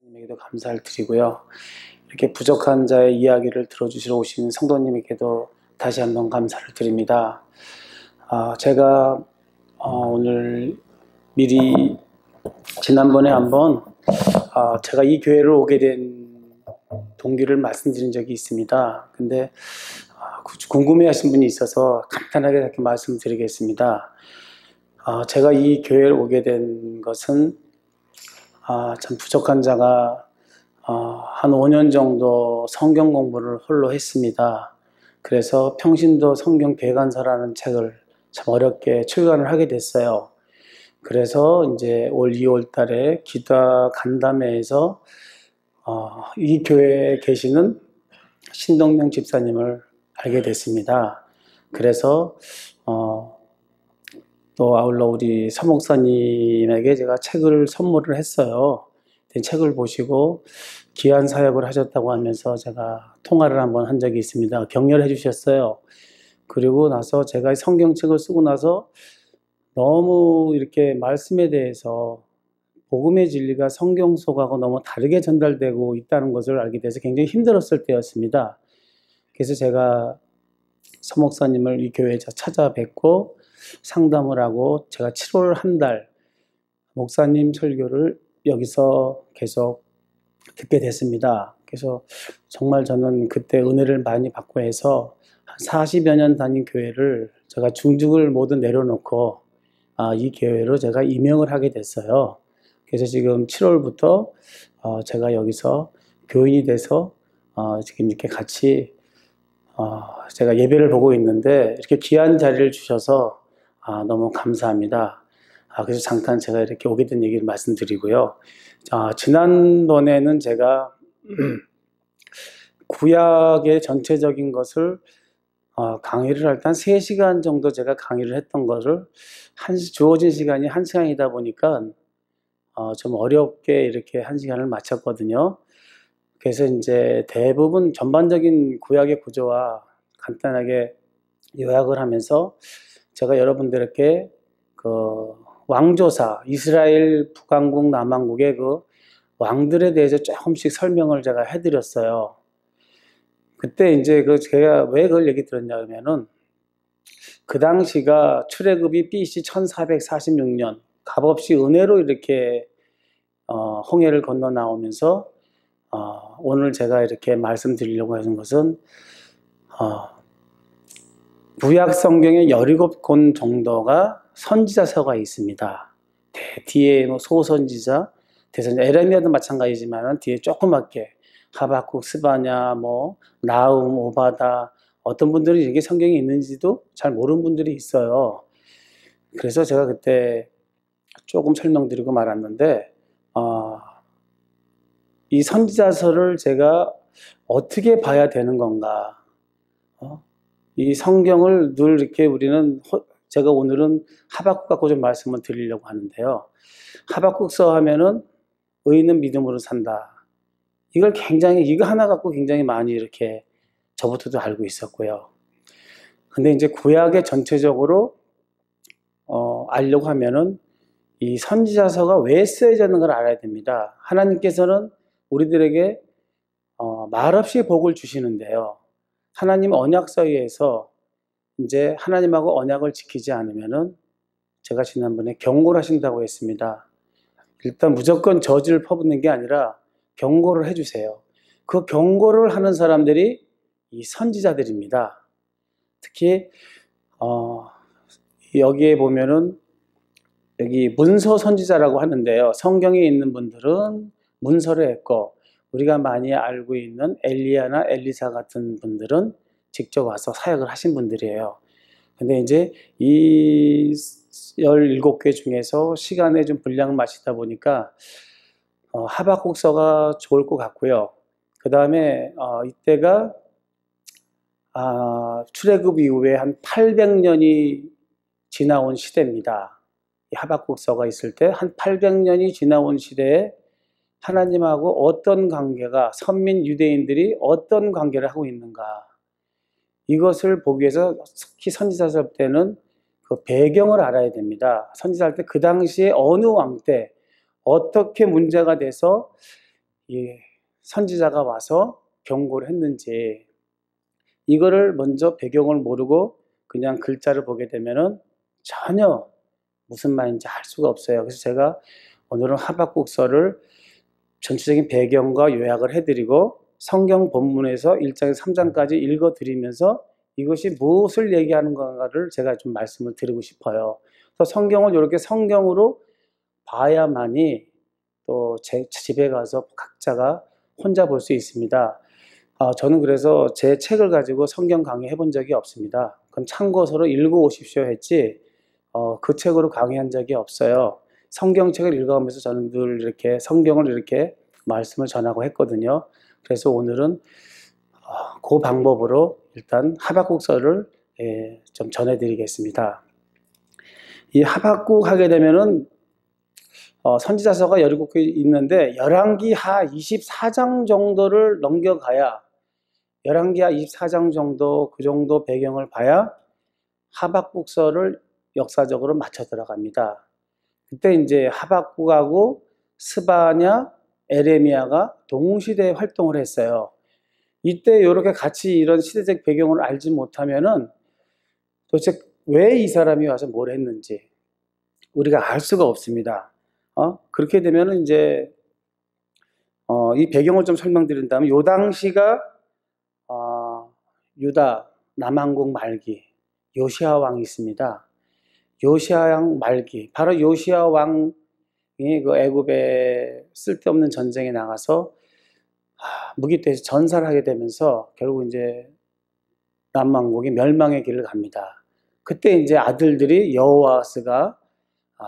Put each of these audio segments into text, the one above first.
님에게도 감사를 드리고요. 이렇게 부족한 자의 이야기를 들어주시러 오신 성도님에게도 다시 한번 감사를 드립니다. 제가 오늘 미리 지난번에 한번 제가 이 교회를 오게 된 동기를 말씀드린 적이 있습니다. 근데 궁금해하신 분이 있어서 간단하게 이렇게 말씀드리겠습니다. 제가 이 교회를 오게 된 것은 참 부족한 자가 한 5년 정도 성경 공부를 홀로 했습니다. 그래서 평신도 성경 대간서라는 책을 참 어렵게 출간을 하게 됐어요. 그래서 이제 올 2월 달에 기도 간담회에서 이 교회에 계시는 신동명 집사님을 알게 됐습니다. 그래서 또 아울러 우리 서목사님에게 제가 책을 선물을 했어요. 책을 보시고 귀한 사역을 하셨다고 하면서 제가 통화를 한번 한 적이 있습니다. 격려를 해주셨어요. 그리고 나서 제가 성경책을 쓰고 나서 너무 이렇게 말씀에 대해서 복음의 진리가 성경 속하고 너무 다르게 전달되고 있다는 것을 알게 돼서 굉장히 힘들었을 때였습니다. 그래서 제가 서목사님을 이 교회에서 찾아뵙고 상담을 하고 제가 7월 한 달 목사님 설교를 여기서 계속 듣게 됐습니다. 그래서 정말 저는 그때 은혜를 많이 받고 해서 한 40여 년 다닌 교회를 제가 중직을 모두 내려놓고 이 교회로 제가 임명을 하게 됐어요. 그래서 지금 7월부터 제가 여기서 교인이 돼서 지금 이렇게 같이 제가 예배를 보고 있는데 이렇게 귀한 자리를 주셔서 너무 감사합니다. 그래서 잠깐 제가 이렇게 오게 된 얘기를 말씀드리고요. 지난번에는 제가 구약의 전체적인 것을 강의를 할 때 한 3시간 정도 제가 강의를 했던 것을 주어진 시간이 1시간이다 보니까 좀 어렵게 이렇게 1시간을 마쳤거든요. 그래서 이제 대부분 전반적인 구약의 구조와 간단하게 요약을 하면서 제가 여러분들께 그 왕조사, 이스라엘 북왕국, 남왕국의 그 왕들에 대해서 조금씩 설명을 제가 해드렸어요. 그때 이제 제가 왜 그걸 얘기 들었냐 하면은 그 당시가 출애굽이 BC 1446년 값없이 은혜로 이렇게 홍해를 건너 나오면서 오늘 제가 이렇게 말씀드리려고 하는 것은 구약 성경에 17권 정도가 선지자서가 있습니다. 뒤에 뭐 소선지자, 대선지자, 에레미야도 마찬가지지만 뒤에 조그맣게 하박국, 스바냐, 뭐 나움, 오바다, 어떤 분들은 이게 성경에 있는지도 잘 모르는 분들이 있어요. 그래서 제가 그때 조금 설명드리고 말았는데 이 선지자서를 제가 어떻게 봐야 되는 건가? 이 성경을 늘 이렇게 우리는 제가 오늘은 하박국 갖고 좀 말씀을 드리려고 하는데요. 하박국서 하면은 의인은 믿음으로 산다. 이걸 이거 하나 갖고 굉장히 많이 이렇게 저부터도 알고 있었고요. 근데 이제 구약의 전체적으로 알려고 하면은 이 선지자서가 왜 쓰여졌는 걸 알아야 됩니다. 하나님께서는 우리들에게 말없이 복을 주시는데요. 하나님 언약서에서 이제 하나님하고 언약을 지키지 않으면은 제가 지난번에 경고를 하신다고 했습니다. 일단 무조건 저주를 퍼붓는 게 아니라 경고를 해주세요. 그 경고를 하는 사람들이 이 선지자들입니다. 특히 여기에 보면은 여기 문서 선지자라고 하는데요. 성경에 있는 분들은 문서를 했고 우리가 많이 알고 있는 엘리야나 엘리사 같은 분들은 직접 와서 사역을 하신 분들이에요. 근데 이제 이 17개 중에서 시간에 좀 분량을 마치다 보니까 하박국서가 좋을 것 같고요. 그 다음에 이때가 출애굽 이후에 한 800년이 지나온 시대입니다. 이 하박국서가 있을 때 한 800년이 지나온 시대에 하나님하고 어떤 관계가, 선민 유대인들이 어떤 관계를 하고 있는가, 이것을 보기 위해서 특히 선지자서 때는 그 배경을 알아야 됩니다. 선지자할 때 그 당시에 어느 왕 때 어떻게 문제가 돼서 이 선지자가 와서 경고를 했는지, 이거를 먼저 배경을 모르고 그냥 글자를 보게 되면은 전혀 무슨 말인지 알 수가 없어요. 그래서 제가 오늘은 하박국서를 전체적인 배경과 요약을 해드리고 성경 본문에서 1장에서 3장까지 읽어드리면서 이것이 무엇을 얘기하는 건가를 제가 좀 말씀을 드리고 싶어요. 그래서 성경을 이렇게 성경으로 봐야만이 또 제 집에 가서 각자가 혼자 볼 수 있습니다. 저는 그래서 제 책을 가지고 성경 강의 해본 적이 없습니다. 그건 참고서로 읽어오십시오 했지 그 책으로 강의한 적이 없어요. 성경책을 읽어가면서 저는 늘 이렇게 성경을 이렇게 말씀을 전하고 했거든요. 그래서 오늘은 그 방법으로 일단 하박국서를 좀 전해드리겠습니다. 이 하박국 하게 되면은 선지자서가 17개 있는데 열왕기하 24장 정도를 넘겨가야, 열왕기하 24장 정도, 그 정도 배경을 봐야 하박국서를 역사적으로 맞춰 들어갑니다. 그때 이제 하박국하고 스바냐, 에레미야가 동시대에 활동을 했어요. 이때 이렇게 같이 이런 시대적 배경을 알지 못하면은 도대체 왜 이 사람이 와서 뭘 했는지 우리가 알 수가 없습니다. 그렇게 되면은 이제 이 배경을 좀 설명드린다면, 요 당시가 유다 남왕국 말기 요시야 왕이 있습니다. 요시야 왕 말기, 바로 요시야 왕이 그 애굽에 쓸데없는 전쟁에 나가서 무기태에서 전사를 하게 되면서 결국 이제 남왕국이 멸망의 길을 갑니다. 그때 이제 아들들이 여호아스가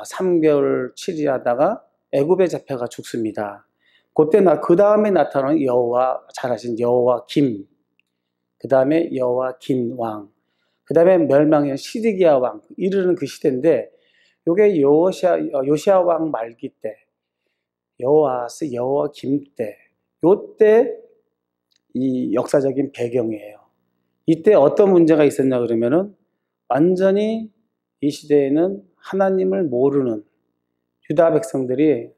3개월 치리하다가 애굽에 잡혀가 죽습니다. 그때 그 다음에 나타나는 여호와, 잘 아신 여호와김, 그 다음에 여호와김 왕, 그 다음에 멸망의 시드기야 왕, 이르는 그 시대인데, 요게 요시야 왕 말기 때, 여호아스, 여호와김 때, 요때 이 역사적인 배경이에요. 이때 어떤 문제가 있었냐 그러면은 완전히 이 시대에는 하나님을 모르는 유다 백성들이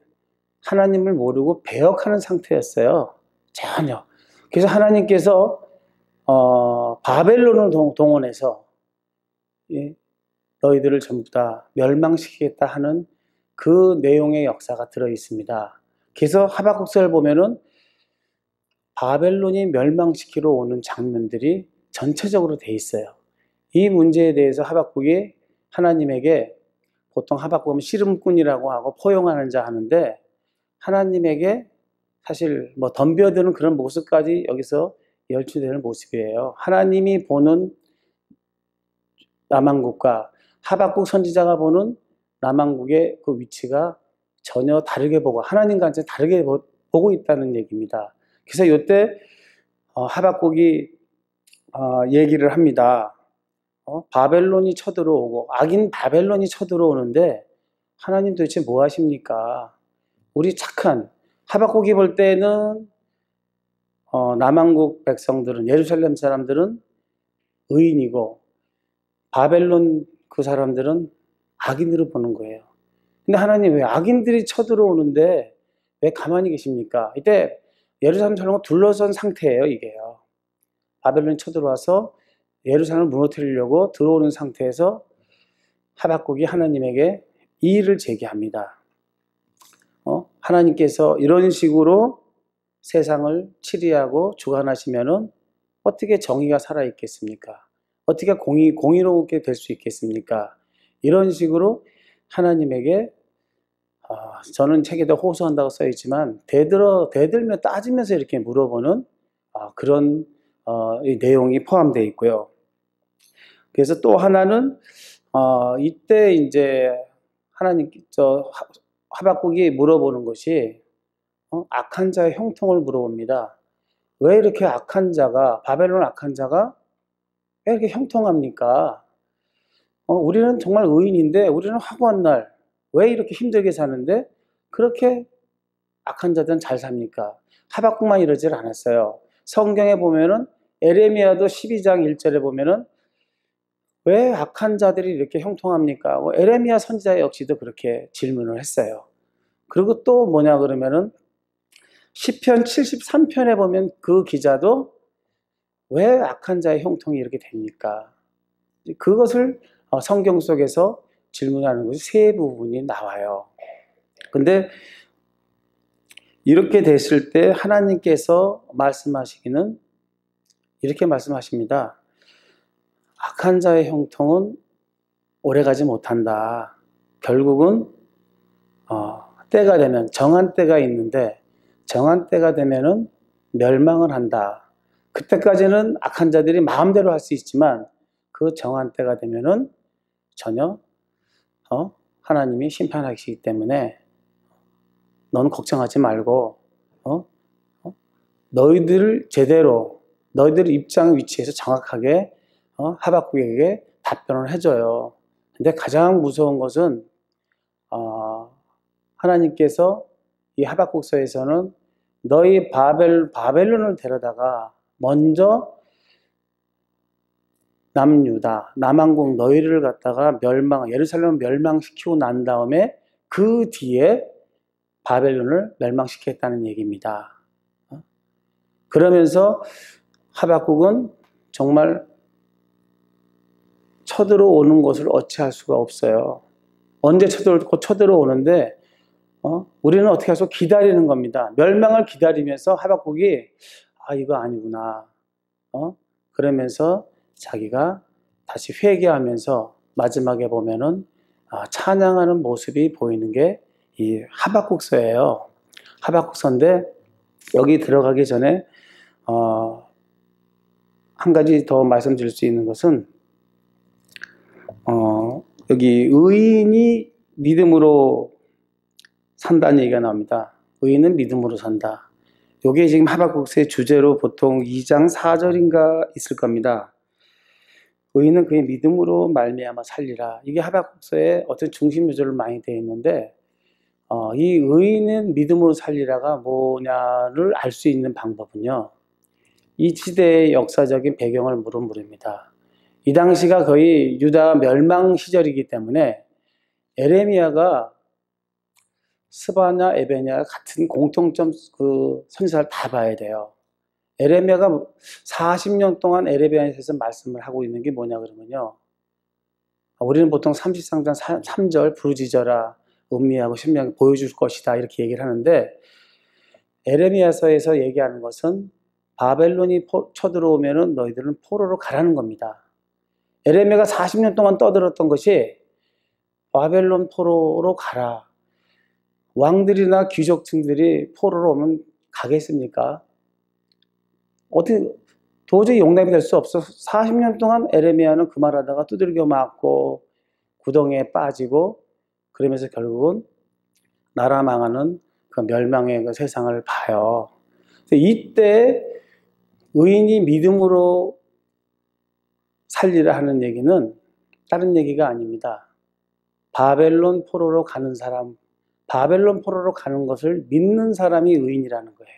하나님을 모르고 배역하는 상태였어요. 전혀. 그래서 하나님께서 바벨론을 동원해서 너희들을 전부 다 멸망시키겠다 하는 그 내용의 역사가 들어 있습니다. 그래서 하박국서를 보면은 바벨론이 멸망시키러 오는 장면들이 전체적으로 돼 있어요. 이 문제에 대해서 하박국이 하나님에게, 보통 하박국은 씨름꾼이라고 하고 포용하는 자 하는데, 하나님에게 사실 뭐 덤벼드는 그런 모습까지 여기서 열추되는 모습이에요. 하나님이 보는 남왕국과 하박국 선지자가 보는 남왕국의 그 위치가 전혀 다르게 보고 하나님과 완전히 다르게 보고 있다는 얘기입니다. 그래서 이때 하박국이 얘기를 합니다. 바벨론이 쳐들어오고, 악인 바벨론이 쳐들어오는데 하나님 도대체 뭐 하십니까? 우리 착한, 하박국이 볼 때는 남왕국 백성들은, 예루살렘 사람들은 의인이고 바벨론 그 사람들은 악인으로 보는 거예요. 근데 하나님 왜 악인들이 쳐들어오는데 왜 가만히 계십니까? 이때 예루살렘 사람과 둘러선 상태예요, 이게요. 바벨론이 쳐들어와서 예루살렘을 무너뜨리려고 들어오는 상태에서 하박국이 하나님에게 이의를 제기합니다. 하나님께서 이런 식으로 세상을 치리하고 주관하시면은 어떻게 정의가 살아있겠습니까? 어떻게 공의롭게 될 수 있겠습니까? 이런 식으로 하나님에게 저는 책에도 호소한다고 써있지만 대들며 따지면서 이렇게 물어보는 그런 내용이 포함되어 있고요. 그래서 또 하나는 이때 이제 하박국이 물어보는 것이 악한 자의 형통을 물어봅니다. 왜 이렇게 악한 자가, 바벨론 악한 자가 왜 이렇게 형통합니까? 우리는 정말 의인인데, 우리는 화구한 날 왜 이렇게 힘들게 사는데 그렇게 악한 자들은 잘 삽니까? 하박국만 이러질 않았어요. 성경에 보면은 에레미야도 12장 1절에 보면은 왜 악한 자들이 이렇게 형통합니까? 에레미야 선지자 역시도 그렇게 질문을 했어요. 그리고 또 뭐냐 그러면은 시편 73편에 보면 그 기자도 왜 악한 자의 형통이 이렇게 됩니까? 그것을 성경 속에서 질문하는 것이 세 부분이 나와요. 근데 이렇게 됐을 때 하나님께서 말씀하시기는 이렇게 말씀하십니다. 악한 자의 형통은 오래가지 못한다. 결국은 때가 되면 정한 때가 있는데 정한 때가 되면은 멸망을 한다. 그때까지는 악한 자들이 마음대로 할 수 있지만 그 정한 때가 되면은 전혀 하나님이 심판하시기 때문에 넌 걱정하지 말고 너희들 제대로 너희들 입장 위치에서 정확하게 하박국에게 답변을 해줘요. 근데 가장 무서운 것은 하나님께서 이 하박국서에서는 너희 바벨론을 데려다가 먼저 남유다, 남왕국 너희를 갖다가 예루살렘을 멸망시키고 난 다음에 그 뒤에 바벨론을 멸망시켰다는 얘기입니다. 그러면서 하박국은 정말 쳐들어오는 것을 어찌할 수가 없어요. 언제 쳐들어오는데 우리는 어떻게 해서 기다리는 겁니다. 멸망을 기다리면서 하박국이 이거 아니구나. 그러면서 자기가 다시 회개하면서 마지막에 보면은 찬양하는 모습이 보이는 게 이 하박국서예요. 하박국서인데 여기 들어가기 전에 한 가지 더 말씀드릴 수 있는 것은 여기 의인이 믿음으로 산다는 얘기가 나옵니다. 의인은 믿음으로 산다. 이게 지금 하박국서의 주제로 보통 2장 4절인가 있을 겁니다. 의인은 그의 믿음으로 말미암아 살리라. 이게 하박국서의 어떤 중심 요절로 많이 되어 있는데 이 의인은 믿음으로 살리라가 뭐냐를 알 수 있는 방법은요. 이 시대의 역사적인 배경을 물어봅니다. 이 당시가 거의 유다 멸망 시절이기 때문에 에레미야가 스바냐, 에베냐 같은 공통점 그 선지자를 다 봐야 돼요. 에레미야가 40년 동안 에레미야에서 말씀을 하고 있는 게 뭐냐 그러면요. 우리는 보통 33장 3절 부르짖어라 음미하고 신명하게 보여줄 것이다 이렇게 얘기를 하는데 에레미야서에서 얘기하는 것은 바벨론이 쳐들어오면은 너희들은 포로로 가라는 겁니다. 에레미야가 40년 동안 떠들었던 것이 바벨론 포로로 가라. 왕들이나 귀족층들이 포로로 오면 가겠습니까? 어떻게 도저히 용납이 될 수 없어. 40년 동안 에레미야는 그 말하다가 두들겨 맞고 구덩이에 빠지고 그러면서 결국은 나라 망하는 그 멸망의 그 세상을 봐요. 이때 의인이 믿음으로 살리라 하는 얘기는 다른 얘기가 아닙니다. 바벨론 포로로 가는 사람, 바벨론 포로로 가는 것을 믿는 사람이 의인이라는 거예요.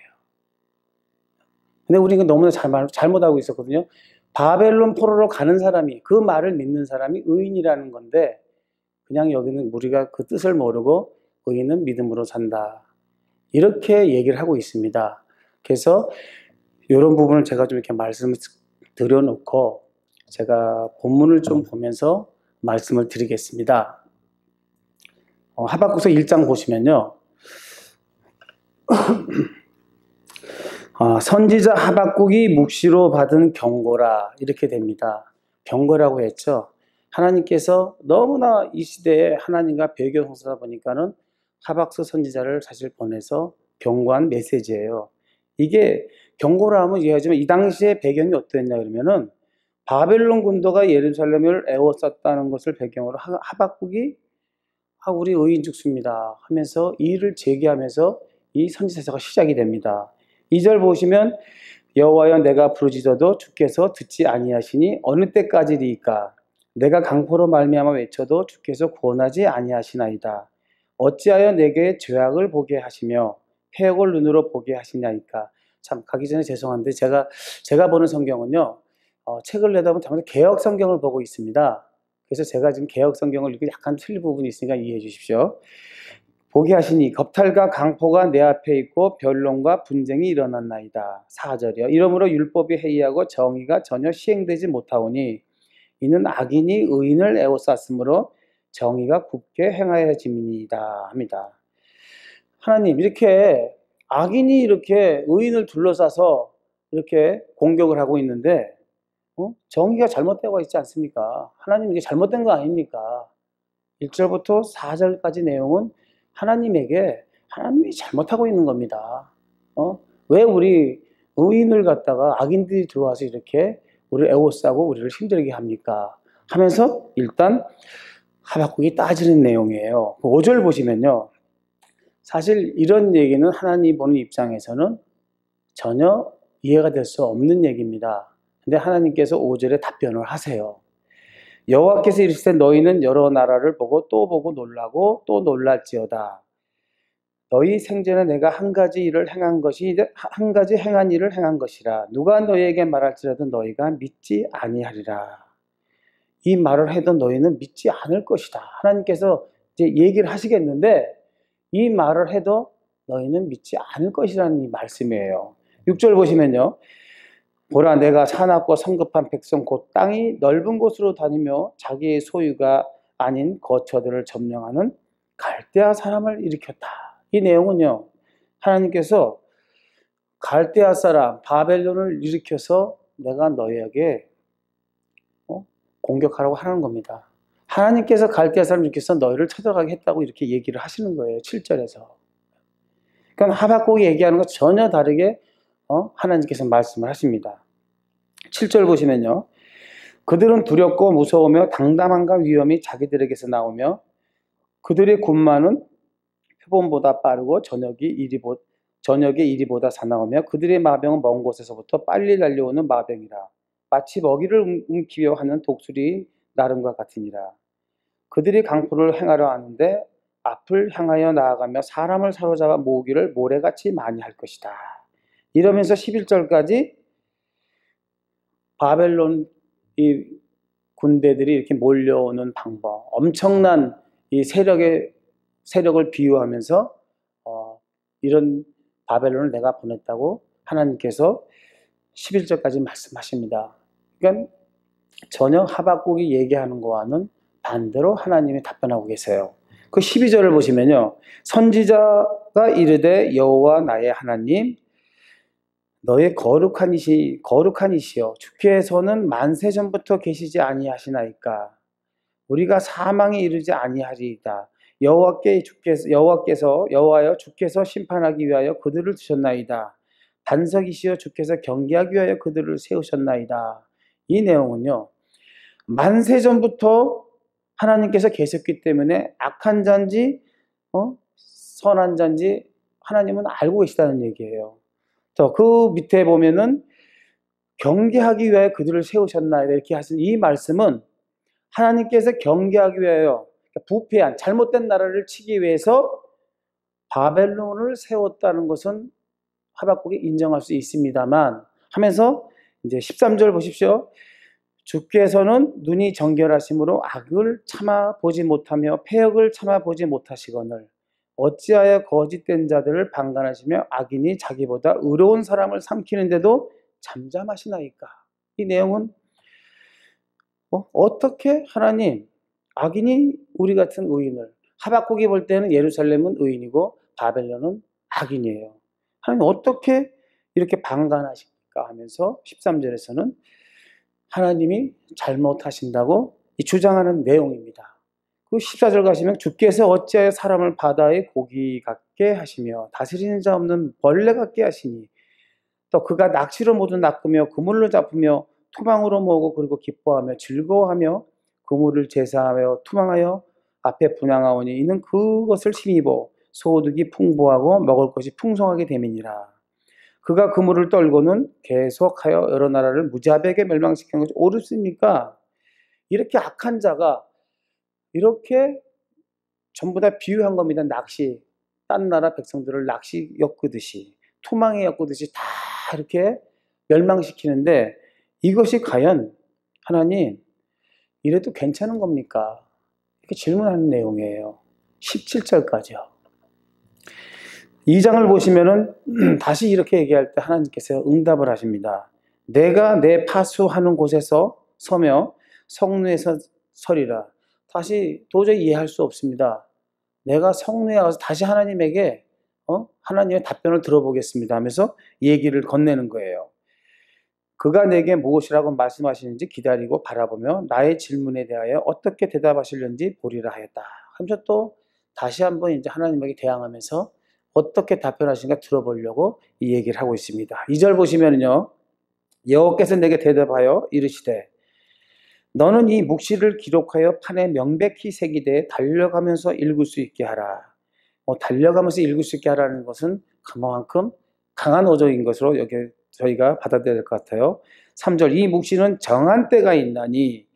근데 우리가 너무나 잘못하고 있었거든요. 바벨론 포로로 가는 사람이, 그 말을 믿는 사람이 의인이라는 건데 그냥 여기는 우리가 그 뜻을 모르고 의인은 믿음으로 산다. 이렇게 얘기를 하고 있습니다. 그래서 이런 부분을 제가 좀 이렇게 말씀을 드려놓고 제가 본문을 좀 보면서 말씀을 드리겠습니다. 하박국서 1장 보시면요. 선지자 하박국이 묵시로 받은 경고라 이렇게 됩니다. 경고라고 했죠. 하나님께서 너무나 이 시대에 하나님과 배교성사다 보니까는 하박서 선지자를 사실 보내서 경고한 메시지예요. 이게 경고라 하면 이해하지만 이 당시의 배경이 어땠냐 그러면은 바벨론 군도가 예루살렘을 에워쌌다는 것을 배경으로 하박국이 우리 의인 죽습니다 하면서 이 일을 제기하면서 이 선지서가 시작이 됩니다. 2절 보시면 여호와여 내가 부르짖어도 주께서 듣지 아니하시니 어느 때까지리이까 내가 강포로 말미암아 외쳐도 주께서 구원하지 아니하시나이다. 어찌하여 내게 죄악을 보게 하시며 해역을 눈으로 보게 하시냐이까. 참 가기 전에 죄송한데 제가 보는 성경은요. 책을 내다 보면 당연히 개역 성경을 보고 있습니다. 그래서 제가 지금 개역 성경을 읽기 약간 틀린 부분이 있으니까 이해해 주십시오. 보게 하시니 겁탈과 강포가 내 앞에 있고 변론과 분쟁이 일어났나이다. 4절이요. 이러므로 율법이 해이하고 정의가 전혀 시행되지 못하오니 이는 악인이 의인을 에워쌌으므로 정의가 굳게 행하여짐이니이다 합니다. 하나님, 이렇게 악인이 이렇게 의인을 둘러싸서 이렇게 공격을 하고 있는데 정의가 잘못되고 있지 않습니까? 하나님, 이게 잘못된 거 아닙니까? 1절부터 4절까지 내용은 하나님이 잘못하고 있는 겁니다. 왜 우리 의인을 갖다가 악인들이 들어와서 이렇게 우리를 애워싸고 우리를 힘들게 합니까? 하면서 일단 하박국이 따지는 내용이에요. 5절 보시면요. 사실 이런 얘기는 하나님 보는 입장에서는 전혀 이해가 될 수 없는 얘기입니다. 근데 하나님께서 5절에 답변을 하세요. 여호와께서 이르시되 너희는 여러 나라를 보고 또 보고 놀라고 또 놀랄지어다. 너희 생전에 내가 한 가지 행한 일을 행한 것이라. 누가 너희에게 말할지라도 너희가 믿지 아니하리라. 이 말을 해도 너희는 믿지 않을 것이다. 하나님께서 이제 얘기를 하시겠는데 이 말을 해도 너희는 믿지 않을 것이라는 이 말씀이에요. 6절 보시면요. 보라, 내가 사납고 성급한 백성 곧 땅이 넓은 곳으로 다니며 자기의 소유가 아닌 거처들을 점령하는 갈대아 사람을 일으켰다. 이 내용은요, 하나님께서 갈대아 사람 바벨론을 일으켜서 내가 너희에게 공격하라고 하는 겁니다. 하나님께서 갈대아 사람을 일으켜서 너희를 쳐들어가게 했다고 이렇게 얘기를 하시는 거예요. 7절에서. 그러니까 하박국이 얘기하는 것 전혀 다르게 하나님께서 말씀을 하십니다. 7절 보시면요. 그들은 두렵고 무서우며 당담함과 위험이 자기들에게서 나오며 그들의 군마는 표범보다 빠르고 저녁의 이리보다 사나우며 그들의 마병은 먼 곳에서부터 빨리 달려오는 마병이라. 마치 먹이를 움키려 하는 독수리 나름과 같으니라. 그들이 강포를 행하려 하는데 앞을 향하여 나아가며 사람을 사로잡아 모으기를 모래같이 많이 할 것이다. 이러면서 11절까지 바벨론 이 군대들이 이렇게 몰려오는 방법, 엄청난 이 세력을 비유하면서 이런 바벨론을 내가 보냈다고 하나님께서 11절까지 말씀하십니다. 그러니까 전혀 하박국이 얘기하는 거와는 반대로 하나님이 답변하고 계세요. 그 12절을 보시면요. 선지자가 이르되 여호와 나의 하나님 너의 거룩한 이시여 주께서는 만세 전부터 계시지 아니하시나이까. 우리가 사망에 이르지 아니하리이다. 여호와여 주께서 심판하기 위하여 그들을 두셨나이다. 반석이시여 주께서 경계하기 위하여 그들을 세우셨나이다. 이 내용은요. 만세 전부터 하나님께서 계셨기 때문에 악한 자인지 선한 자인지 하나님은 알고 계시다는 얘기예요. 그 밑에 보면은 경계하기 위하여 그들을 세우셨나이다 이렇게 하신 이 말씀은 하나님께서 경계하기 위하여 부패한 잘못된 나라를 치기 위해서 바벨론을 세웠다는 것은 하박국이 인정할 수 있습니다만 하면서 이제 13절 보십시오. 주께서는 눈이 정결하심으로 악을 참아보지 못하며 패역을 참아보지 못하시거늘 어찌하여 거짓된 자들을 방관하시며 악인이 자기보다 의로운 사람을 삼키는데도 잠잠하시나이까. 이 내용은 어떻게 하나님 악인이 우리 같은 의인을 하박국이 볼 때는 예루살렘은 의인이고 바벨론은 악인이에요. 하나님 어떻게 이렇게 방관하십니까 하면서 13절에서는 하나님이 잘못하신다고 주장하는 내용입니다. 그 14절 가시면 주께서 어찌하여 사람을 바다의 고기 같게 하시며 다스리는 자 없는 벌레 같게 하시니 또 그가 낚시로 모두 낚으며 그물로 잡으며 투망으로 모으고 그리고 기뻐하며 즐거워하며 그물을 제사하며 투망하여 앞에 분향하오니 이는 그것을 힘입어 소득이 풍부하고 먹을 것이 풍성하게 됨이니라. 그가 그물을 떨고는 계속하여 여러 나라를 무자비하게 멸망시키는 것이 옳습니까? 이렇게 악한 자가 이렇게 전부 다 비유한 겁니다. 낚시, 딴 나라 백성들을 낚시 엮듯이 투망에 엮듯이 다 이렇게 멸망시키는데 이것이 과연 하나님 이래도 괜찮은 겁니까? 이렇게 질문하는 내용이에요. 17절까지요. 2장을 보시면은 다시 이렇게 얘기할 때 하나님께서 응답을 하십니다. 내가 내 파수하는 곳에서 서며 성루에서 서리라. 다시 도저히 이해할 수 없습니다. 내가 성루에 가서 다시 하나님에게 하나님의 답변을 들어보겠습니다 하면서 얘기를 건네는 거예요. 그가 내게 무엇이라고 말씀하시는지 기다리고 바라보며 나의 질문에 대하여 어떻게 대답하시려는지 보리라 하였다. 하면서 또 다시 한번 이제 하나님에게 대항하면서 어떻게 답변하시는가 들어보려고 이 얘기를 하고 있습니다. 2절 보시면요. 여호와께서 내게 대답하여 이르시되 너는 이 묵시를 기록하여 판에 명백히 새기되 달려가면서 읽을 수 있게 하라. 달려가면서 읽을 수 있게 하라는 것은 그만큼 강한 어조인 것으로 여기 저희가 받아들여야 될 것 같아요. 3절 이 묵시는 정한 때가 있나니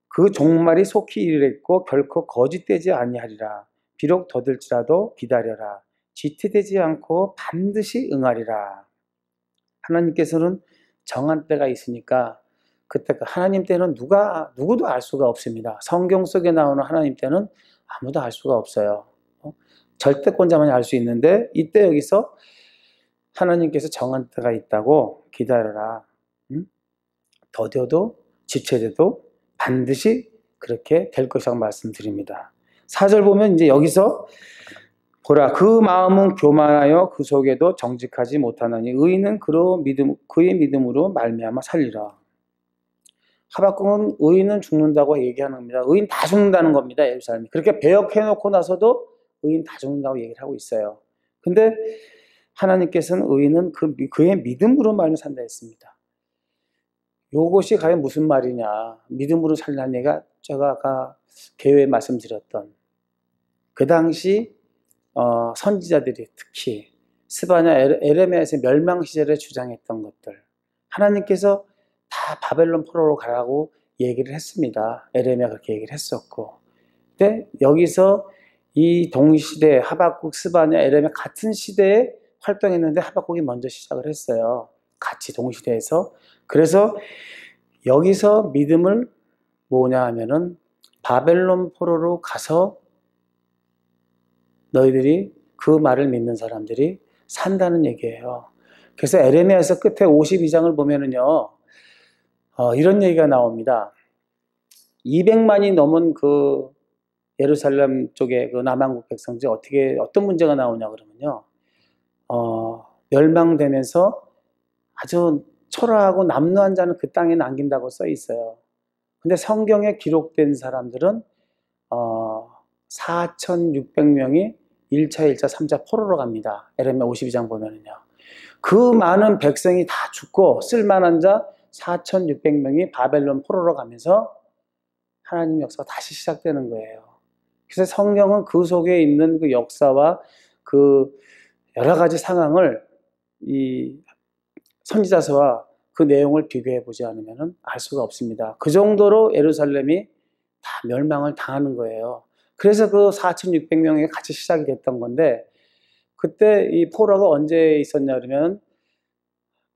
그 종말이 속히 이르겠고 결코 거짓되지 아니하리라. 비록 더딜지라도 기다려라. 지체되지 않고 반드시 응하리라. 하나님께서는 정한 때가 있으니까 그때 하나님 때는 누구도 알 수가 없습니다. 성경 속에 나오는 하나님 때는 아무도 알 수가 없어요. 절대권자만이 알 수 있는데 이때 여기서 하나님께서 정한 때가 있다고 기다려라. 더뎌도 지체돼도 반드시 그렇게 될 것이라고 말씀드립니다. 4절 보면 이제 여기서 보라 그 마음은 교만하여 그 속에도 정직하지 못하나니 의인은 그의 믿음으로 말미암아 살리라. 하박국은 의인은 죽는다고 얘기하는 겁니다. 의인 다 죽는다는 겁니다. 예루살렘이. 그렇게 배역해놓고 나서도 의인 다 죽는다고 얘기를 하고 있어요. 근데 하나님께서는 의인은 그의 믿음으로 말미암아 산다 했습니다. 이것이 과연 무슨 말이냐. 믿음으로 살라는 얘기가 제가 아까 개회에 말씀드렸던 그 당시 선지자들이 특히 스바냐 에레미야에서 멸망 시절에 주장했던 것들 하나님께서 다 바벨론 포로로 가라고 얘기를 했습니다. 에레미야 그렇게 얘기를 했었고 근데 여기서 이 동시대 하박국, 스바냐, 에레미야 같은 시대에 활동했는데 하박국이 먼저 시작을 했어요. 같이 동시대에서. 그래서 여기서 믿음을 뭐냐 하면은 바벨론 포로로 가서 너희들이 그 말을 믿는 사람들이 산다는 얘기예요. 그래서 에레미야에서 끝에 52장을 보면은요, 이런 얘기가 나옵니다. 200만이 넘은 그 예루살렘 쪽에 그 남한국 백성들이 어떤 문제가 나오냐 그러면요, 멸망되면서 아주 초라하고 남루한 자는 그 땅에 남긴다고 써 있어요. 근데 성경에 기록된 사람들은 4,600명이 1차, 2차, 3차 포로로 갑니다. 에레미야 52장 보면은요. 그 많은 백성이 다 죽고 쓸만한 자 4,600명이 바벨론 포로로 가면서 하나님 역사가 다시 시작되는 거예요. 그래서 성경은 그 속에 있는 그 역사와 그 여러 가지 상황을 이 선지자서와 그 내용을 비교해 보지 않으면 알 수가 없습니다. 그 정도로 예루살렘이 다 멸망을 당하는 거예요. 그래서 그 4,600명이 같이 시작이 됐던 건데 그때 이 포로가 언제 있었냐 그러면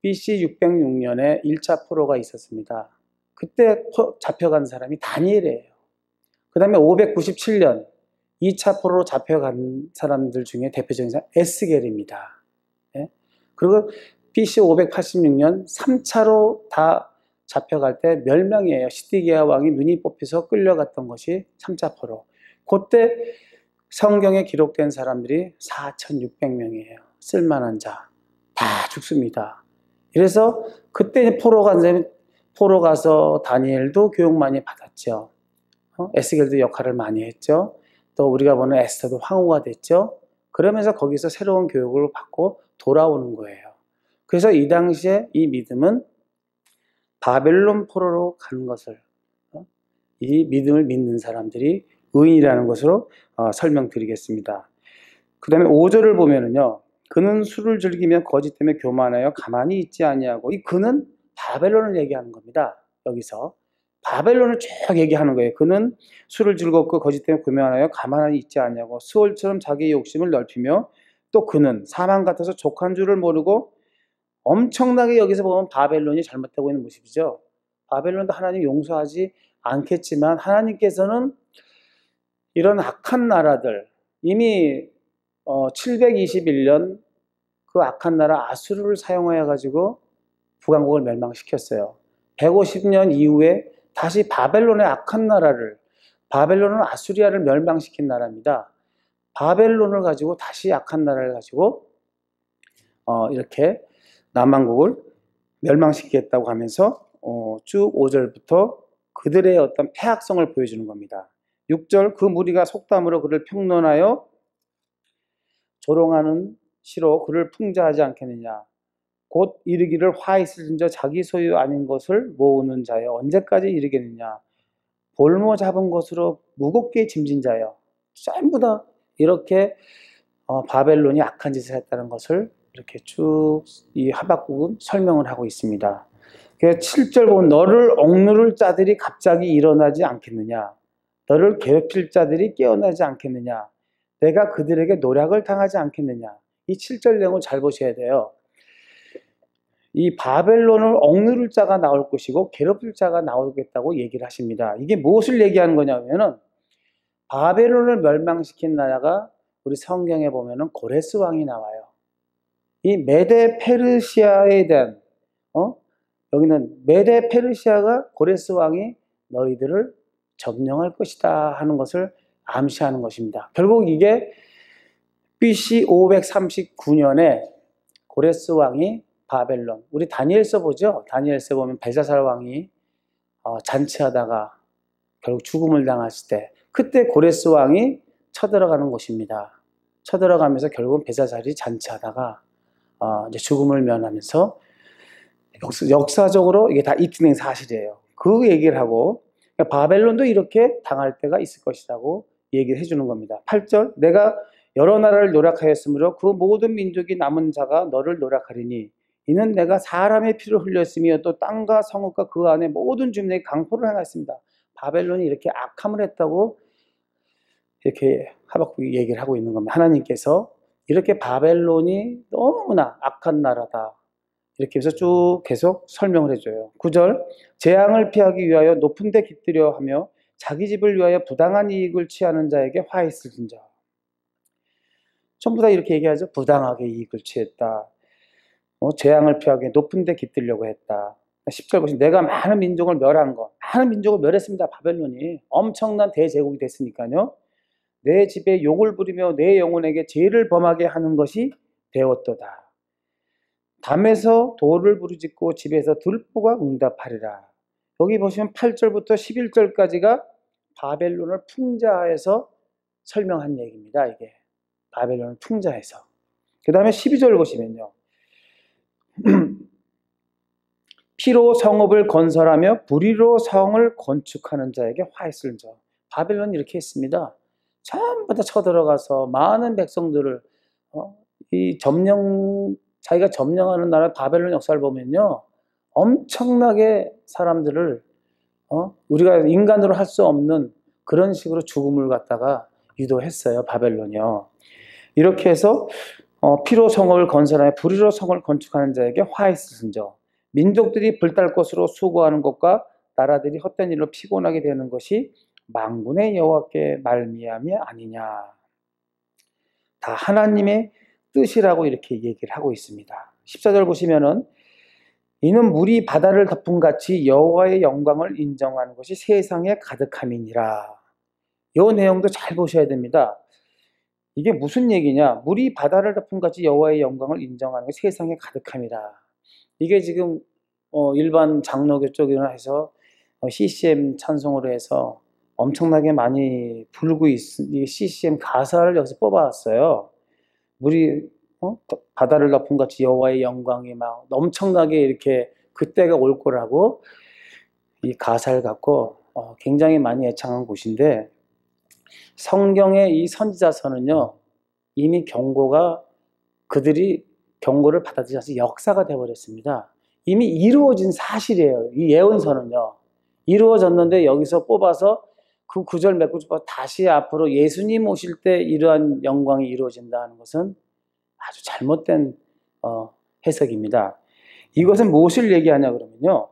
BC 606년에 1차 포로가 있었습니다. 그때 잡혀간 사람이 다니엘이에요. 그 다음에 597년 2차 포로로 잡혀간 사람들 중에 대표적인 사람 에스겔입니다. 예? 그리고 BC 586년 3차로 다 잡혀갈 때 멸망이에요. 시디기야 왕이 눈이 뽑혀서 끌려갔던 것이 3차 포로. 그때 성경에 기록된 사람들이 4,600명이에요. 쓸만한 자. 다 죽습니다. 그래서 그때 포로 가서 다니엘도 교육 많이 받았죠. 에스겔도 역할을 많이 했죠. 또 우리가 보는 에스더도 황후가 됐죠. 그러면서 거기서 새로운 교육을 받고 돌아오는 거예요. 그래서 이 당시에 이 믿음은 바벨론 포로로 가는 것을 이 믿음을 믿는 사람들이 의인이라는 것으로 설명드리겠습니다. 그 다음에 5절을 보면은요. 그는 술을 즐기며 거짓 때문에 교만하여 가만히 있지 아니하고 이 그는 바벨론을 얘기하는 겁니다. 여기서 바벨론을 쭉 얘기하는 거예요. 그는 술을 즐겁고 거짓 때문에 교만하여 가만히 있지 아니하고 수월처럼 자기의 욕심을 넓히며 또 그는 사망 같아서 족한 줄을 모르고 엄청나게 여기서 보면 바벨론이 잘못되고 있는 모습이죠. 바벨론도 하나님 용서하지 않겠지만 하나님께서는 이런 악한 나라들 이미 721년 그 악한 나라 아수르를 사용하여 가지고 북왕국을 멸망시켰어요. 150년 이후에 다시 바벨론의 악한 나라를, 바벨론은 아수리아를 멸망시킨 나라입니다. 바벨론을 가지고 다시 악한 나라를 가지고 이렇게 남왕국을 멸망시키겠다고 하면서 쭉 5절부터 그들의 어떤 패악성을 보여주는 겁니다. 6절, 그 무리가 속담으로 그를 평론하여 조롱하는 시로 그를 풍자하지 않겠느냐. 곧 이르기를 화 있을진 저 자기 소유 아닌 것을 모으는 자여 언제까지 이르겠느냐. 볼모 잡은 것으로 무겁게 짐진 자여. 전부 다 이렇게 바벨론이 악한 짓을 했다는 것을 이렇게 쭉 이 하박국은 설명을 하고 있습니다. 그래서 7절 보면 너를 억누를 자들이 갑자기 일어나지 않겠느냐. 너를 괴롭힐 자들이 깨어나지 않겠느냐. 내가 그들에게 노략을 당하지 않겠느냐. 이 7절 내용을 잘 보셔야 돼요. 이 바벨론을 억누를 자가 나올 것이고 괴롭힐 자가 나오겠다고 얘기를 하십니다. 이게 무엇을 얘기하는 거냐면은 바벨론을 멸망시킨 나라가 우리 성경에 보면은 고레스 왕이 나와요. 이 메데 페르시아에 대한 여기는 메데 페르시아가 고레스 왕이 너희들을 점령할 것이다 하는 것을 암시하는 것입니다. 결국 이게 BC 539년에 고레스 왕이 바벨론, 우리 다니엘서 보죠. 다니엘서 보면 벨사살 왕이 잔치하다가 결국 죽음을 당했을 때 그때 고레스 왕이 쳐들어가는 곳입니다. 쳐들어가면서 결국은 벨사살이 잔치하다가 이제 죽음을 면하면서 역사적으로 이게 다 익힌 사실이에요. 그 얘기를 하고 바벨론도 이렇게 당할 때가 있을 것이라고 얘기를 해주는 겁니다. 8절, 내가 여러 나라를 노략하였으므로 그 모든 민족이 남은 자가 너를 노략하리니 이는 내가 사람의 피를 흘렸으며 또 땅과 성읍과 그 안에 모든 주민에게 강포를 행하였습니다. 바벨론이 이렇게 악함을 했다고 이렇게 하박국이 얘기를 하고 있는 겁니다. 하나님께서 이렇게 바벨론이 너무나 악한 나라다 이렇게 해서 쭉 계속 설명을 해줘요. 9절, 재앙을 피하기 위하여 높은 데 깃들여 하며 자기 집을 위하여 부당한 이익을 취하는 자에게 화 있을진저. 전부 다 이렇게 얘기하죠. 부당하게 이익을 취했다. 재앙을 피하기 위해 높은 데 깃들려고 했다. 10절 보시면 내가 많은 민족을 멸한 것. 많은 민족을 멸했습니다. 바벨론이. 엄청난 대제국이 됐으니까요. 내 집에 욕을 부리며 내 영혼에게 죄를 범하게 하는 것이 되었도다. 담에서 돌을 부르짖고 집에서 들보가 응답하리라. 여기 보시면 8절부터 11절까지가 바벨론을 풍자해서 설명한 얘기입니다. 이게 바벨론을 풍자해서. 그 다음에 12절 보시면요. 피로 성읍을 건설하며 불의로 성을 건축하는 자에게 화 있을저. 바벨론이 이렇게 했습니다. 전부 다 쳐들어가서 많은 백성들을 자기가 점령하는 나라 바벨론 역사를 보면요, 엄청나게 사람들을 우리가 인간으로 할 수 없는 그런 식으로 죽음을 갖다가 유도했어요. 바벨론이요. 이렇게 해서 피로 성을 건설하여 불의로 성을 건축하는 자에게 화 있을진저. 민족들이 불탈 것으로 수고하는 것과 나라들이 헛된 일로 피곤하게 되는 것이 만군의 여호와께 말미암이 아니냐. 다 하나님의 뜻이라고 이렇게 얘기를 하고 있습니다. 14절 보시면은 이는 물이 바다를 덮음같이 여호와의 영광을 인정하는 것이 세상에 가득함이니라. 이 내용도 잘 보셔야 됩니다. 이게 무슨 얘기냐? 물이 바다를 덮음같이 여호와의 영광을 인정하는 것이 세상에 가득함이라. 이게 지금 일반 장로교 쪽이나 해서 CCM 찬송으로 해서 엄청나게 많이 부르고 있는 CCM 가사를 여기서 뽑아왔어요. 물이 바다를 덮음같이 여호와의 영광이 막 엄청나게 이렇게 그때가 올 거라고 이 가사를 갖고 굉장히 많이 애창한 곳인데, 성경의 이 선지자서는요 이미 경고가 그들이 경고를 받아들여서 역사가 되어버렸습니다. 이미 이루어진 사실이에요. 이 예언서는요 이루어졌는데 여기서 뽑아서 그 구절 몇 구절 다시 앞으로 예수님 오실 때 이러한 영광이 이루어진다는 것은 아주 잘못된 해석입니다. 이것은 무엇을 얘기하냐 그러면요,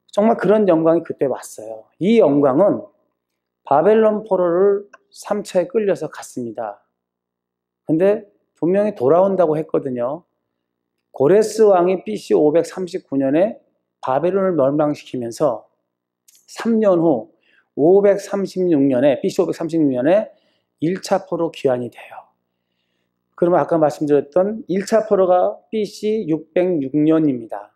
정말 그런 영광이 그때 왔어요. 이 영광은 바벨론 포로를 3차에 끌려서 갔습니다. 근데 분명히 돌아온다고 했거든요. 고레스 왕이 BC 539년에 바벨론을 멸망시키면서 3년 후 536년에 BC 536년에 1차 포로 귀환이 돼요. 그러면 아까 말씀드렸던 1차 포로가 BC 606년입니다.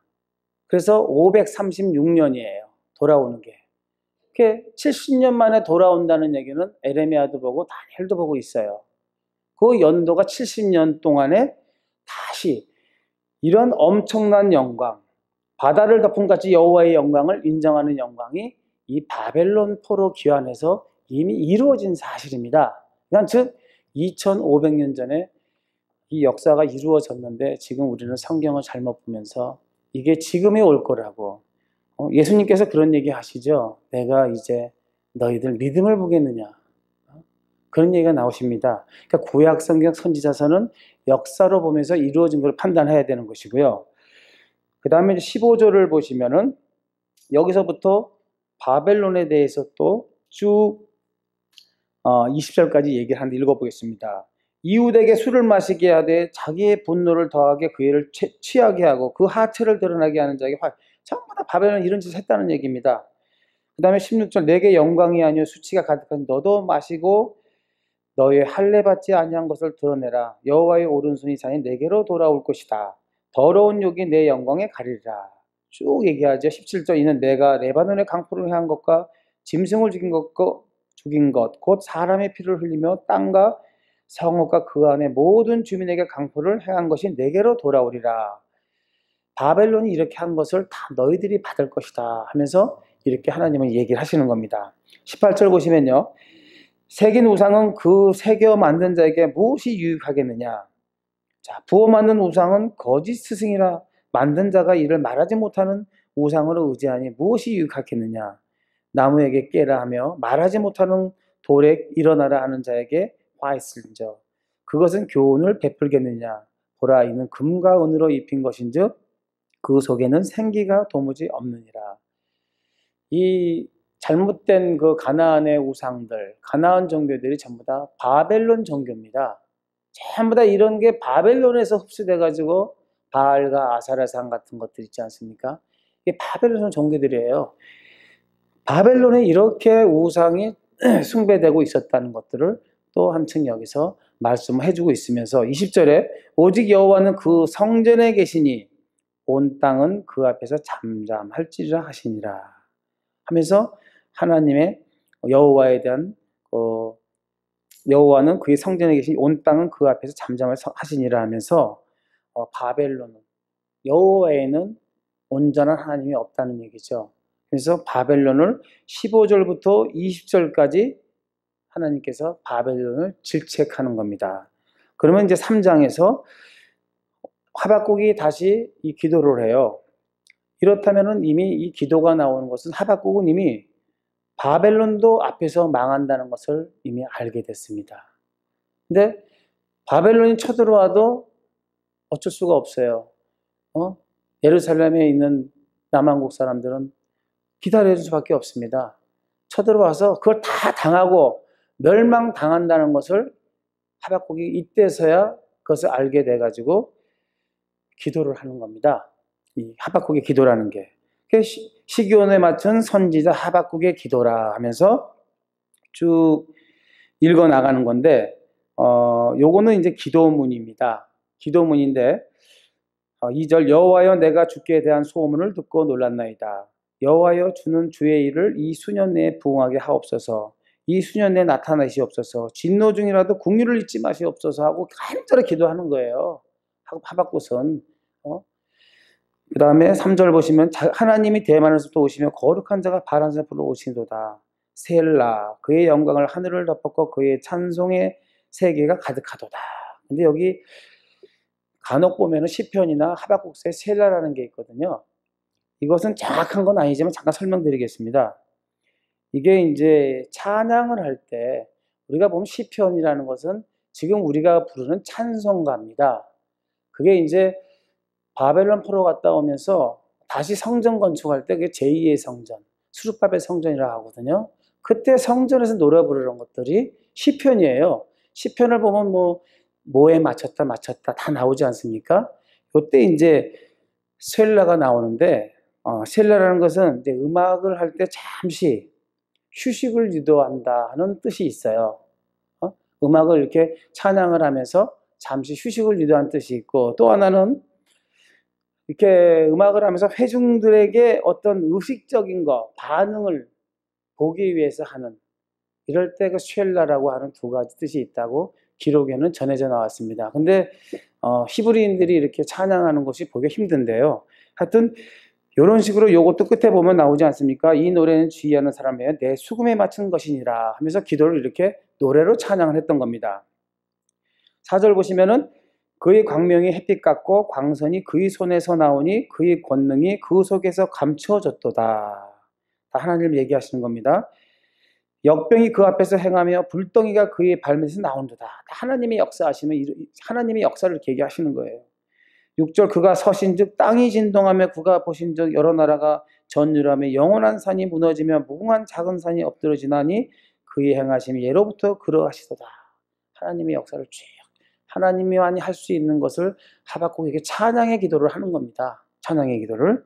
그래서 536년이에요. 돌아오는 게. 그게 70년 만에 돌아온다는 얘기는 에레미야도 보고 다니엘도 보고 있어요. 그 연도가 70년 동안에 다시 이런 엄청난 영광, 바다를 덮은 같이 여호와의 영광을 인정하는 영광이 이 바벨론 포로 귀환에서 이미 이루어진 사실입니다. 그러니까 즉 2500년 전에 이 역사가 이루어졌는데 지금 우리는 성경을 잘못 보면서 이게 지금이 올 거라고, 예수님께서 그런 얘기 하시죠. 내가 이제 너희들 믿음을 보겠느냐, 그런 얘기가 나오십니다. 그러니까 구약 성경 선지자서는 역사로 보면서 이루어진 걸 판단해야 되는 것이고요. 그 다음에 15절을 보시면은 여기서부터 바벨론에 대해서 또 쭉 20절까지 얘기를 하는데 읽어보겠습니다. 이웃에게 술을 마시게 하되 자기의 분노를 더하게 그 애를 취하게 하고 그 하체를 드러나게 하는 자에게 전부 다 바벨론 이런 짓을 했다는 얘기입니다. 그 다음에 16절 내게 영광이 아니요 수치가 가득한 너도 마시고 너의 할례 받지 아니한 것을 드러내라. 여호와의 오른손이 자니 내게로 돌아올 것이다. 더러운 욕이 내 영광에 가리리라. 쭉 얘기하죠. 17절 이는 내가 레바논의 강포를 향한 것과 짐승을 죽인 것 곧 사람의 피를 흘리며 땅과 성읍과 그 안에 모든 주민에게 강포를 행한 것이 내게로 돌아오리라. 바벨론이 이렇게 한 것을 다 너희들이 받을 것이다 하면서 이렇게 하나님은 얘기를 하시는 겁니다. 18절 보시면요. 새긴 우상은 그 새겨 만든 자에게 무엇이 유익하겠느냐. 자, 부어 만든 우상은 거짓 스승이라 만든 자가 이를 말하지 못하는 우상으로 의지하니 무엇이 유익하겠느냐. 나무에게 깨라 하며 말하지 못하는 돌에 일어나라 하는 자에게 화 있을진저 그것은 교훈을 베풀겠느냐. 보라 이는 금과 은으로 입힌 것인즉 그 속에는 생기가 도무지 없느니라. 이 잘못된 그 가나안의 우상들, 가나안 종교들이 전부 다 바벨론 종교입니다. 전부 다 이런 게 바벨론에서 흡수돼가지고 바알과 아사라상 같은 것들 있지 않습니까? 이게 바벨론 종교들이에요. 바벨론에 이렇게 우상이 숭배되고 있었다는 것들을 또 한층 여기서 말씀해 주고 있으면서 20절에 오직 여호와는 그 성전에 계시니 온 땅은 그 앞에서 잠잠할지라 하시니라 하면서 하나님의 여호와에 대한 여호와는 그의 성전에 계시니 온 땅은 그 앞에서 잠잠하시니라 하면서 바벨론은 여호와에는 온전한 하나님이 없다는 얘기죠. 그래서 바벨론을 15절부터 20절까지 하나님께서 바벨론을 질책하는 겁니다. 그러면 이제 3장에서 하박국이 다시 이 기도를 해요. 이렇다면 이미 이 기도가 나오는 것은 하박국은 이미 바벨론도 앞에서 망한다는 것을 이미 알게 됐습니다. 근데 바벨론이 쳐들어와도 어쩔 수가 없어요. 예루살렘에 있는 남한국 사람들은 기다려줄 수밖에 없습니다. 쳐들어와서 그걸 다 당하고 멸망당한다는 것을 하박국이 이때서야 그것을 알게 돼가지고 기도를 하는 겁니다. 이 하박국의 기도라는 게. 시기온에 맞춘 선지자 하박국의 기도라 하면서 쭉 읽어 나가는 건데, 요거는 이제 기도문입니다. 기도문인데, 2절 여호와여 내가 주께 대한 소문을 듣고 놀랐나이다. 여호와여 주는 주의 일을 이 수년 내에 부응하게 하옵소서. 이 수년 내에 나타나시옵소서. 진노 중이라도 긍휼을 잊지 마시옵소서 하고 간절히 기도하는 거예요. 하박국은. 그 다음에 3절 보시면 하나님이 대만에서부터 오시며 거룩한 자가 바란새풀로 오시도다. 셀라 그의 영광을 하늘을 덮었고 그의 찬송의 세계가 가득하도다. 근데 여기 간혹 보면은 시편이나 하박국서에 셀라라는 게 있거든요. 이것은 정확한 건 아니지만 잠깐 설명드리겠습니다. 이게 이제 찬양을 할 때 우리가 보면 시편이라는 것은 지금 우리가 부르는 찬송가입니다. 그게 이제 바벨론 포로 갔다 오면서 다시 성전 건축할 때 그게 제2의 성전, 수르바벨 성전이라고 하거든요. 그때 성전에서 노래 부르는 것들이 시편이에요. 시편을 보면 뭐 뭐에 맞췄다 다 나오지 않습니까? 이때 이제 셀라가 나오는데 셀라라는 것은 이제 음악을 할 때 잠시 휴식을 유도한다 하는 뜻이 있어요. 음악을 이렇게 찬양을 하면서 잠시 휴식을 유도한 뜻이 있고, 또 하나는 이렇게 음악을 하면서 회중들에게 어떤 의식적인 반응을 보기 위해서 하는, 이럴 때 그 쉘라라고 하는 두 가지 뜻이 있다고 기록에는 전해져 나왔습니다. 근데 히브리인들이 이렇게 찬양하는 것이 보기가 힘든데요. 하여튼 이런 식으로 요것도 끝에 보면 나오지 않습니까? 이 노래는 주의하는 사람이에요. 내 수금에 맞춘 것이니라 하면서 기도를 이렇게 노래로 찬양을 했던 겁니다. 4절 보시면은 그의 광명이 햇빛 같고 광선이 그의 손에서 나오니 그의 권능이 그 속에서 감추어졌도다. 다 하나님 얘기하시는 겁니다. 역병이 그 앞에서 행하며 불덩이가 그의 발밑에서 나온도다. 하나님의 역사하시면 하나님의 역사를 이렇게 얘기하시는 거예요. 6절 그가 서신즉 땅이 진동하며 그가 보신즉 여러 나라가 전율하며 영원한 산이 무너지며 무궁한 작은 산이 엎드러지나니 그의 행하심이 예로부터 그러하시도다. 하나님의 역사를 쭉 하나님만이 할 수 있는 것을 하박국에게 찬양의 기도를 하는 겁니다. 찬양의 기도를.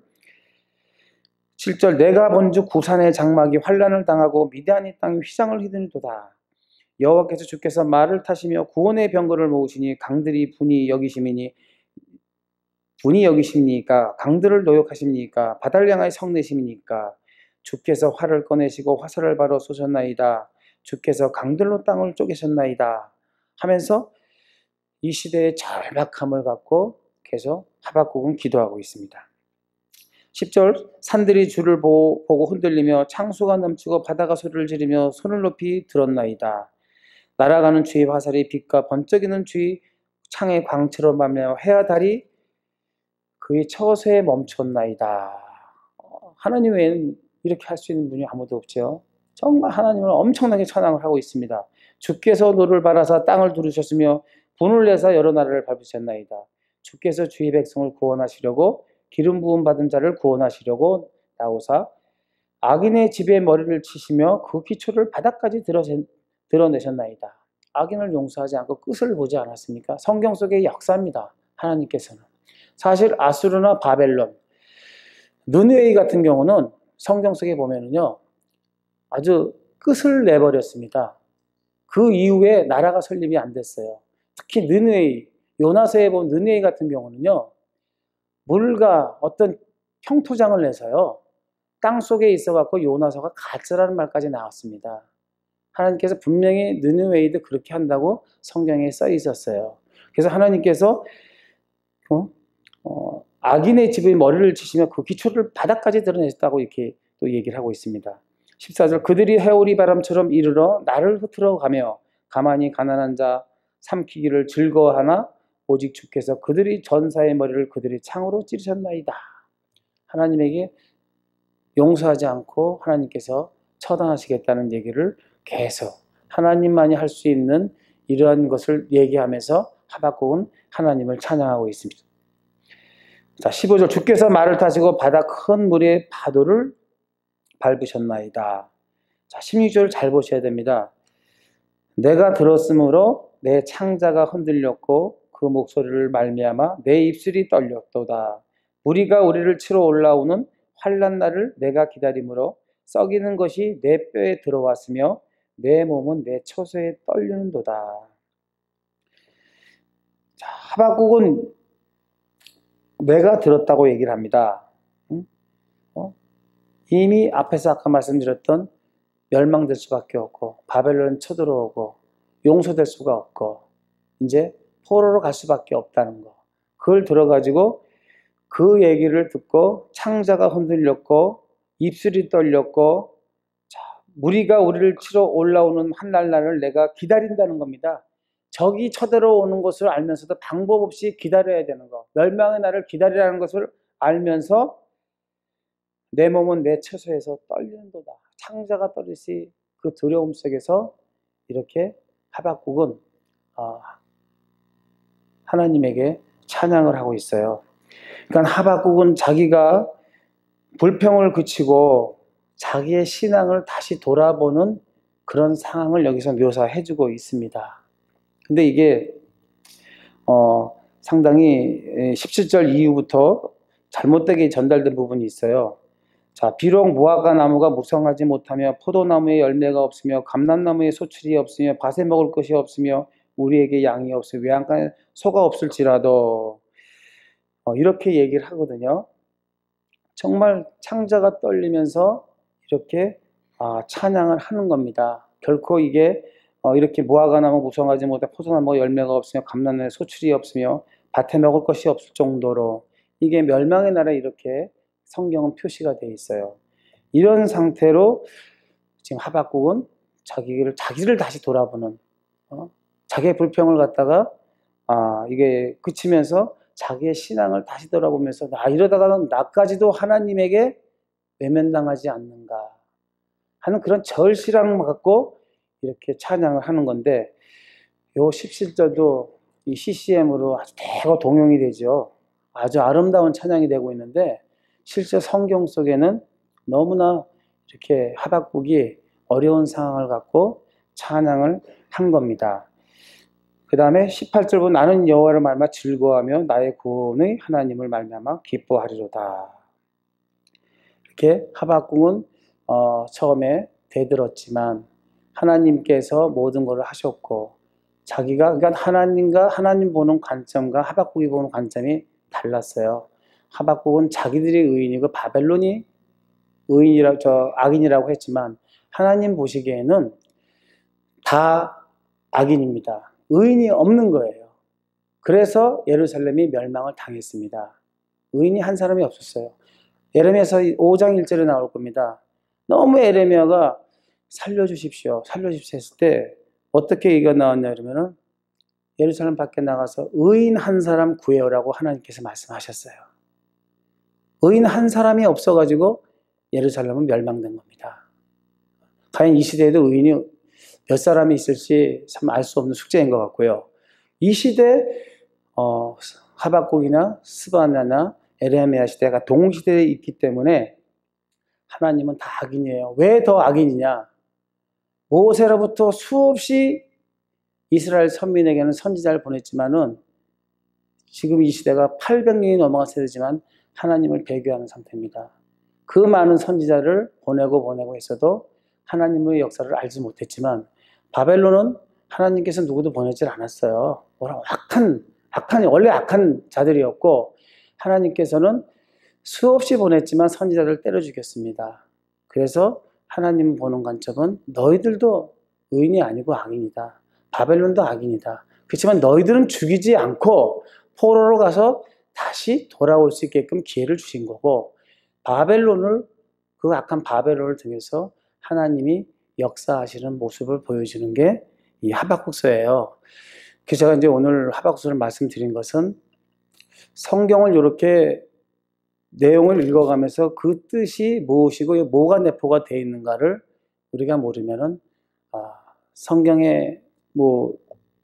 7절 내가 본즉 구산의 장막이 환란을 당하고 미디안의 땅이 휘장을 휘두르도다. 여호와께서 주께서 말을 타시며 구원의 병거를 모으시니 강들이 분이 여기십니까? 강들을 노역하십니까? 바다를 향하여 성내십니까? 주께서 활을 꺼내시고 화살을 바로 쏘셨나이다. 주께서 강들로 땅을 쪼개셨나이다. 하면서 이 시대의 절박함을 갖고 계속 하박국은 기도하고 있습니다. 10절 산들이 주를 보고 흔들리며 창수가 넘치고 바다가 소리를 지르며 손을 높이 들었나이다. 날아가는 주의 화살이 빛과 번쩍이는 주의 창의 광채로 말미암아 해와 달이 그의 처소에 멈췄나이다. 하나님 외에는 이렇게 할 수 있는 분이 아무도 없죠. 정말 하나님을 엄청나게 찬양을 하고 있습니다. 주께서 노를 바라사 땅을 두르셨으며 분을 내사 여러 나라를 밟으셨나이다. 주께서 주의 백성을 구원하시려고 기름 부음 받은 자를 구원하시려고 나오사 악인의 집에 머리를 치시며 그 기초를 바닥까지 드러내셨나이다. 악인을 용서하지 않고 끝을 보지 않았습니까? 성경 속의 역사입니다. 하나님께서는. 사실 아수르나 바벨론, 느느웨이 같은 경우는 성경 속에 보면은요, 아주 끝을 내버렸습니다. 그 이후에 나라가 설립이 안 됐어요. 특히 느느웨이, 요나서에 보면 느느웨이 같은 경우는요, 물과 어떤 형토장을 내서요, 땅 속에 있어갖고 요나서가 가짜라는 말까지 나왔습니다. 하나님께서 분명히 느느웨이도 그렇게 한다고 성경에 써 있었어요. 그래서 하나님께서 악인의 집의 머리를 치시며 그 기초를 바닥까지 드러내셨다고 이렇게 또 얘기를 하고 있습니다. 14절 그들이 해오리 바람처럼 이르러 나를 흐트러 가며 가만히 가난한 자 삼키기를 즐거워하나 오직 주께서 그들이 전사의 머리를 그들의 창으로 찌르셨나이다. 하나님에게 용서하지 않고 하나님께서 처단하시겠다는 얘기를 계속 하나님만이 할 수 있는 이러한 것을 얘기하면서 하박국은 하나님을 찬양하고 있습니다. 자, 15절 주께서 말을 타시고 바다 큰 물의 파도를 밟으셨나이다. 자, 16절 잘 보셔야 됩니다. 내가 들었으므로 내 창자가 흔들렸고 그 목소리를 말미암아 내 입술이 떨렸도다. 무리가 우리를 치러 올라오는 환난 날을 내가 기다림으로 썩이는 것이 내 뼈에 들어왔으며 내 몸은 내 처소에 떨리는도다. 자, 하박국은 내가 들었다고 얘기를 합니다. 이미 앞에서 아까 말씀드렸던 멸망될 수밖에 없고 바벨론 쳐들어오고 용서될 수가 없고 이제 포로로 갈 수밖에 없다는 거, 그걸 들어가지고 그 얘기를 듣고 창자가 흔들렸고 입술이 떨렸고 무리가 우리를 치러 올라오는 한날날을 내가 기다린다는 겁니다. 적이 쳐들어오는 것을 알면서도 방법 없이 기다려야 되는 거, 멸망의 날을 기다리라는 것을 알면서 내 몸은 내 처소에서 떨리는도다. 창자가 떨리시 그 두려움 속에서 이렇게 하박국은 하나님에게 찬양을 하고 있어요. 그러니까 하박국은 자기가 불평을 그치고 자기의 신앙을 다시 돌아보는 그런 상황을 여기서 묘사해주고 있습니다. 근데 이게 상당히 17절 이후부터 잘못되게 전달된 부분이 있어요. 자, 비록 무화과 나무가 무성하지 못하며 포도나무에 열매가 없으며 감람나무에 소출이 없으며 밭에 먹을 것이 없으며 우리에게 양이 없으며 외양간에 소가 없을지라도 이렇게 얘기를 하거든요. 정말 창자가 떨리면서 이렇게 찬양을 하는 겁니다. 결코 이게 이렇게 무화과나무 무성하지 못해 포도나무가 열매가 없으며 감람나무에 소출이 없으며 밭에 먹을 것이 없을 정도로 이게 멸망의 날에 이렇게 성경은 표시가 되어 있어요. 이런 상태로 지금 하박국은 자기를 다시 돌아보는 자기의 불평을 갖다가 이게 그치면서 자기의 신앙을 다시 돌아보면서 이러다가는 나까지도 하나님에게 외면당하지 않는가 하는 그런 절실함을 갖고 이렇게 찬양을 하는 건데, 요 17절도 이 CCM으로 아주 대거 동용이 되죠. 아주 아름다운 찬양이 되고 있는데, 실제 성경 속에는 너무나 이렇게 하박국이 어려운 상황을 갖고 찬양을 한 겁니다. 그 다음에 18절 보면 나는 여호와를 말미암아 즐거워하며 나의 구원의 하나님을 말미암아 기뻐하리로다. 이렇게 하박국은 처음에 대들었지만 하나님께서 모든 것을 하셨고, 자기가 그러니까 하나님 보는 관점과 하박국이 보는 관점이 달랐어요. 하박국은 자기들이 의인이고 바벨론이 악인이라고 했지만 하나님 보시기에는 다 악인입니다. 의인이 없는 거예요. 그래서 예루살렘이 멸망을 당했습니다. 의인이 한 사람이 없었어요. 예레미야서 5장 1절에 나올 겁니다. 너무 예레미야가 살려주십시오 했을 때 어떻게 얘기가 나왔냐 그러면은 예루살렘 밖에 나가서 의인 한 사람 구해오라고 하나님께서 말씀하셨어요. 의인 한 사람이 없어가지고 예루살렘은 멸망된 겁니다. 과연 이 시대에도 의인이 몇 사람이 있을지 참 알 수 없는 숙제인 것 같고요. 이 시대 하박국이나 스바냐나 에레미야 시대가 동시대에 있기 때문에 하나님은 다 악인이에요. 왜 더 악인이냐? 모세로부터 수없이 이스라엘 선민에게는 선지자를 보냈지만은 지금 이 시대가 800년이 넘어간 세대지만 하나님을 배교하는 상태입니다. 그 많은 선지자를 보내고 했어도 하나님의 역사를 알지 못했지만 바벨론은 하나님께서 누구도 보내질 않았어요. 원래 악한 자들이었고 하나님께서는 수없이 보냈지만 선지자들을 때려 죽였습니다. 그래서 하나님 보는 관점은 너희들도 의인이 아니고 악인이다. 바벨론도 악인이다. 그렇지만 너희들은 죽이지 않고 포로로 가서 다시 돌아올 수 있게끔 기회를 주신 거고, 그 악한 바벨론을 통해서 하나님이 역사하시는 모습을 보여주는 게 이 하박국서예요. 그래서 제가 이제 오늘 하박국서를 말씀드린 것은 성경을 이렇게 내용을 읽어가면서 그 뜻이 무엇이고 뭐가 내포가 되어 있는가를 우리가 모르면은 성경에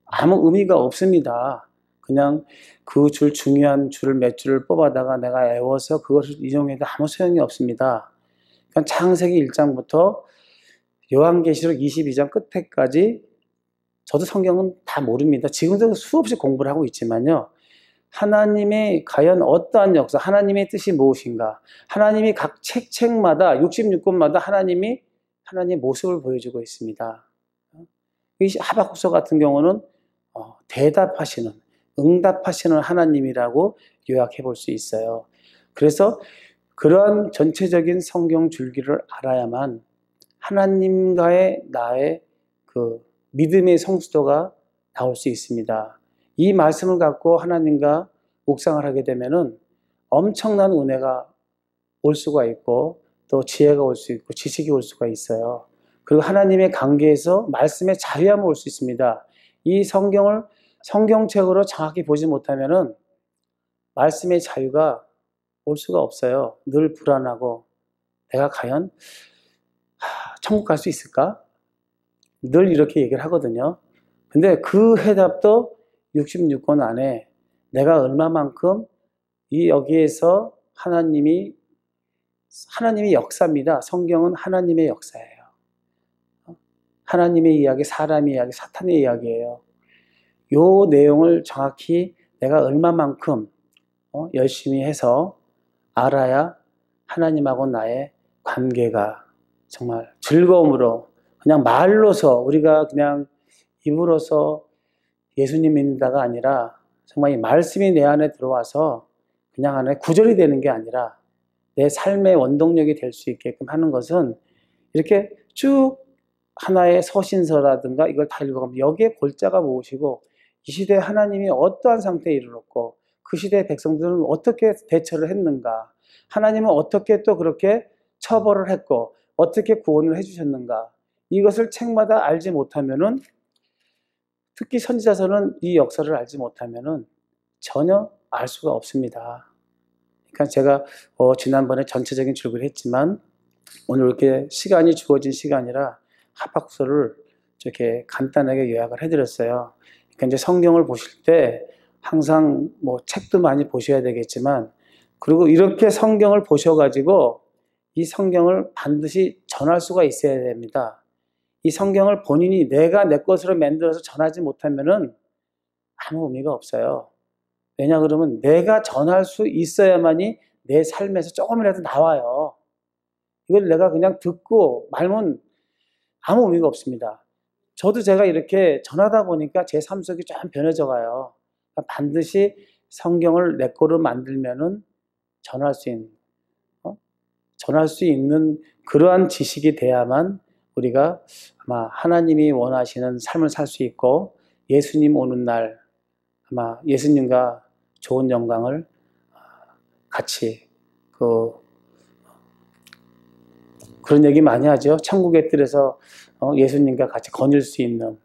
아무 의미가 없습니다. 그냥 그 중요한 줄을 몇 줄을 뽑아다가 내가 애워서 그것을 인용해도 아무 소용이 없습니다. 그러니까 창세기 1장부터 요한계시록 22장 끝에까지 저도 성경은 다 모릅니다. 지금도 수없이 공부를 하고 있지만요. 하나님의 과연 어떠한 역사, 하나님의 뜻이 무엇인가, 하나님이 각 책마다 66권마다 하나님의 모습을 보여주고 있습니다. 이 하박국서 같은 경우는 응답하시는 하나님이라고 요약해 볼 수 있어요. 그래서 그러한 전체적인 성경 줄기를 알아야만 하나님과의 나의 그 믿음의 성숙도가 나올 수 있습니다. 이 말씀을 갖고 하나님과 묵상을 하게 되면은 엄청난 은혜가 올 수가 있고 또 지혜가 올 수 있고 지식이 올 수가 있어요. 그리고 하나님의 관계에서 말씀의 자유함이 올 수 있습니다. 이 성경을 성경책으로 정확히 보지 못하면은 말씀의 자유가 올 수가 없어요. 늘 불안하고 내가 과연 천국 갈 수 있을까? 늘 이렇게 얘기를 하거든요. 근데 그 해답도 66권 안에 내가 얼마만큼 여기에서 하나님이 역사입니다. 성경은 하나님의 역사예요. 하나님의 이야기, 사람의 이야기, 사탄의 이야기예요. 요 내용을 정확히 내가 얼마만큼 열심히 해서 알아야 하나님하고 나의 관계가 정말 즐거움으로 그냥 말로서 우리가 그냥 입으로서 예수님 믿는다가 아니라 정말 이 말씀이 내 안에 들어와서 그냥 안에 구절이 되는 게 아니라 내 삶의 원동력이 될 수 있게끔 하는 것은 이렇게 쭉 하나의 서신서라든가 이걸 다 읽어가면 여기에 골자가 무엇이고 이 시대에 하나님이 어떠한 상태에 이르렀고 그 시대의 백성들은 어떻게 대처를 했는가, 하나님은 어떻게 또 그렇게 처벌을 했고 어떻게 구원을 해주셨는가, 이것을 책마다 알지 못하면은, 특히 선지자서는 이 역사를 알지 못하면은 전혀 알 수가 없습니다. 그러니까 제가 지난번에 전체적인 출구를 했지만 오늘 이렇게 시간이 주어진 시간이라 하박국서를 이렇게 간단하게 요약을 해드렸어요. 그러니까 이제 성경을 보실 때 항상 뭐 책도 많이 보셔야 되겠지만, 그리고 이렇게 성경을 보셔가지고 이 성경을 반드시 전할 수가 있어야 됩니다. 이 성경을 본인이 내가 내 것으로 만들어서 전하지 못하면은 아무 의미가 없어요. 왜냐 그러면 내가 전할 수 있어야만이 내 삶에서 조금이라도 나와요. 이걸 내가 그냥 듣고 말면 아무 의미가 없습니다. 저도 제가 이렇게 전하다 보니까 제 삶 속이 좀 변해져 가요. 그러니까 반드시 성경을 내 거로 만들면은 전할 수 있는 그러한 지식이 돼야만 우리가 아마 하나님이 원하시는 삶을 살 수 있고 예수님 오는 날 아마 예수님과 좋은 영광을 같이 그런 얘기 많이 하죠. 천국의 뜰에서 예수님과 같이 거닐 수 있는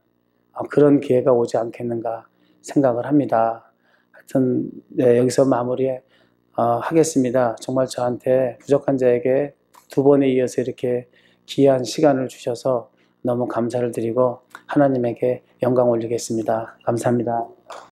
그런 기회가 오지 않겠는가 생각을 합니다. 하여튼 네, 여기서 마무리 하겠습니다. 정말 저한테 부족한 자에게 두 번에 이어서 이렇게 귀한 시간을 주셔서 너무 감사를 드리고 하나님에게 영광 올리겠습니다. 감사합니다.